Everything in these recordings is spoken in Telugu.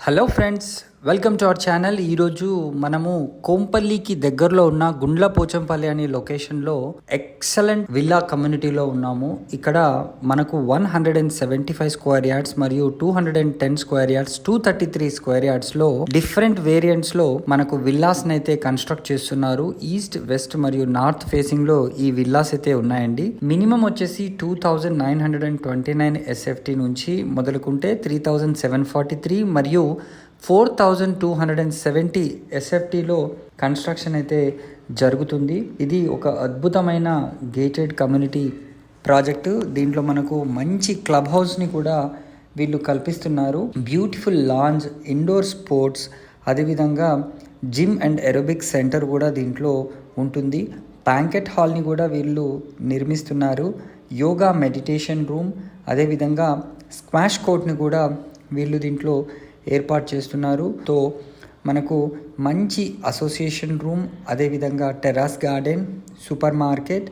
Hello friends, welcome to our channel. ఈరోజు మనము కోంపల్లికి దగ్గరలో ఉన్న గుండ్ల పోచంపల్లి అనే లొకేషన్లో ఎక్సలెంట్ విల్లా కమ్యూనిటీలో ఉన్నాము. ఇక్కడ మనకు 175 స్క్వేర్ యార్డ్స్ మరియు 210 స్క్వేర్ యార్డ్స్, 233 స్క్వేర్ యార్డ్స్లో డిఫరెంట్ వేరియంట్స్లో మనకు విల్లాస్ అయితే కన్స్ట్రక్ట్ చేస్తున్నారు. ఈస్ట్, వెస్ట్ మరియు నార్త్ ఫేసింగ్లో ఈ విల్లాస్ అయితే ఉన్నాయండి. మినిమం వచ్చేసి 2929 SFT నుంచి మొదలుకుంటే 3743 మరియు 4270 SFTలో కన్స్ట్రక్షన్ అయితే జరుగుతుంది. ఇది ఒక అద్భుతమైన గేటెడ్ కమ్యూనిటీ ప్రాజెక్టు. దీంట్లో మనకు మంచి క్లబ్ హౌస్ని కూడా వీళ్ళు కల్పిస్తున్నారు. బ్యూటిఫుల్ లాంజ్, ఇండోర్ స్పోర్ట్స్, అదేవిధంగా జిమ్ అండ్ ఏరోబిక్స్ సెంటర్ కూడా దీంట్లో ఉంటుంది. బ్యాంకెట్ హాల్ని కూడా వీళ్ళు నిర్మిస్తున్నారు. యోగా, మెడిటేషన్ రూమ్, అదేవిధంగా స్క్వాష్ కోర్ట్ని కూడా వీళ్ళు దీంట్లో ఏర్పాటు చేస్తున్నారు. తో మనకు మంచి అసోసియేషన్ రూమ్, అదేవిధంగా terrace garden, super market,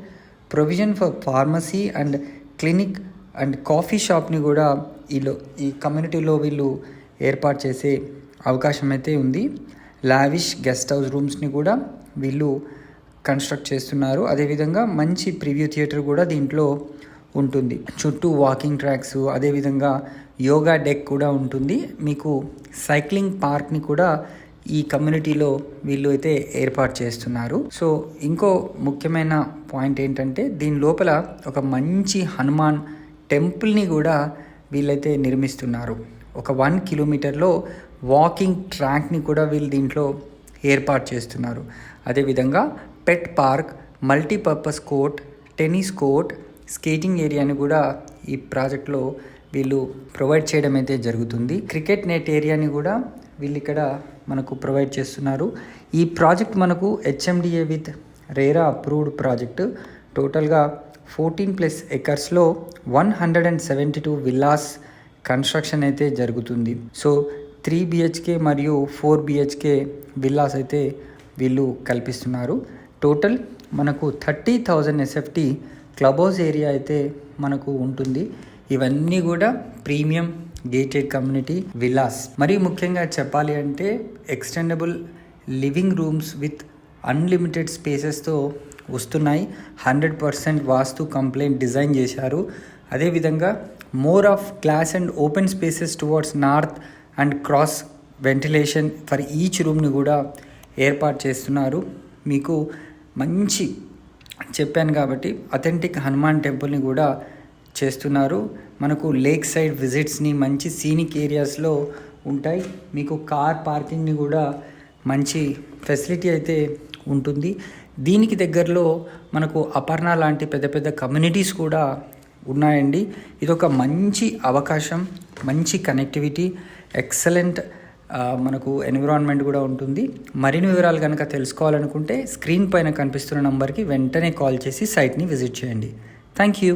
provision for pharmacy and clinic and coffee షాప్ని కూడా ఈ కమ్యూనిటీలో వీళ్ళు ఏర్పాటు చేసే అవకాశం అయితే ఉంది. లావిష్ గెస్ట్ హౌస్ రూమ్స్ని కూడా వీళ్ళు కన్స్ట్రక్ట్ చేస్తున్నారు. అదేవిధంగా మంచి ప్రివ్యూ థియేటర్ కూడా దీంట్లో ఉంటుంది. చుట్టూ వాకింగ్ ట్రాక్స్, అదేవిధంగా యోగా డెక్ కూడా ఉంటుంది. మీకు సైక్లింగ్ పార్క్ని కూడా ఈ కమ్యూనిటీలో వీళ్ళు అయితే ఏర్పాటు చేస్తున్నారు. సో ఇంకో ముఖ్యమైన పాయింట్ ఏంటంటే దీని లోపల ఒక మంచి హనుమాన్ టెంపుల్ని కూడా వీళ్ళైతే నిర్మిస్తున్నారు. ఒక 1 కిలోమీటర్లో వాకింగ్ ట్రాక్ని కూడా వీళ్ళు దీంట్లో ఏర్పాటు చేస్తున్నారు. అదేవిధంగా pet park, multipurpose court, tennis court, skating ఏరియాని కూడా ఈ ప్రాజెక్ట్లో వీళ్ళు ప్రొవైడ్ చేయడం అయితే జరుగుతుంది. క్రికెట్ నెట్ ఏరియాని కూడా వీళ్ళు ఇక్కడ మనకు ప్రొవైడ్ చేస్తున్నారు. ఈ ప్రాజెక్ట్ మనకు HMDA with RERA approved project. టోటల్గా 14+ ఎకర్స్లో 172 విల్లాస్ కన్స్ట్రక్షన్ అయితే జరుగుతుంది. సో 3 BHK మరియు 4 BHK విల్లాస్ అయితే వీళ్ళు కల్పిస్తున్నారు. టోటల్ మనకు 30,000 SFT క్లబ్ హౌస్ ఏరియా అయితే మనకు ఉంటుంది. ఇవన్నీ కూడా ప్రీమియం గేటెడ్ కమ్యూనిటీ విల్లాస్. మరీ ముఖ్యంగా చెప్పాలి అంటే extendable living rooms with unlimited స్పేసెస్తో వస్తున్నాయి. 100% వాస్తు కంప్లైంట్ డిజైన్ చేశారు. అదేవిధంగా more of glass and open spaces towards north and cross ventilation for each రూమ్ని కూడా ఏర్పాటు చేస్తున్నారు. మీకు మంచి చెప్పాను కాబట్టి అథెంటిక్ హనుమాన్ టెంపుల్ని కూడా చేస్తున్నారు. మనకు లేక్ సైడ్ విజిట్స్ని మంచి సీనిక్ ఏరియాస్లో ఉంటాయి. మీకు కార్ పార్కింగ్ని కూడా మంచి ఫెసిలిటీ అయితే ఉంటుంది. దీనికి దగ్గరలో మనకు అపర్ణ లాంటి పెద్ద పెద్ద కమ్యూనిటీస్ కూడా ఉన్నాయండి. ఇదొక మంచి అవకాశం, మంచి కనెక్టివిటీ, ఎక్సలెంట్ మనకు ఎన్విరాన్మెంట్ కూడా ఉంటుంది. మరిన్ని వివరాలు కనుక తెలుసుకోవాలనుకుంటే స్క్రీన్ పైన కనిపిస్తున్న నంబర్కి వెంటనే కాల్ చేసి సైట్ని విజిట్ చేయండి. Thank you.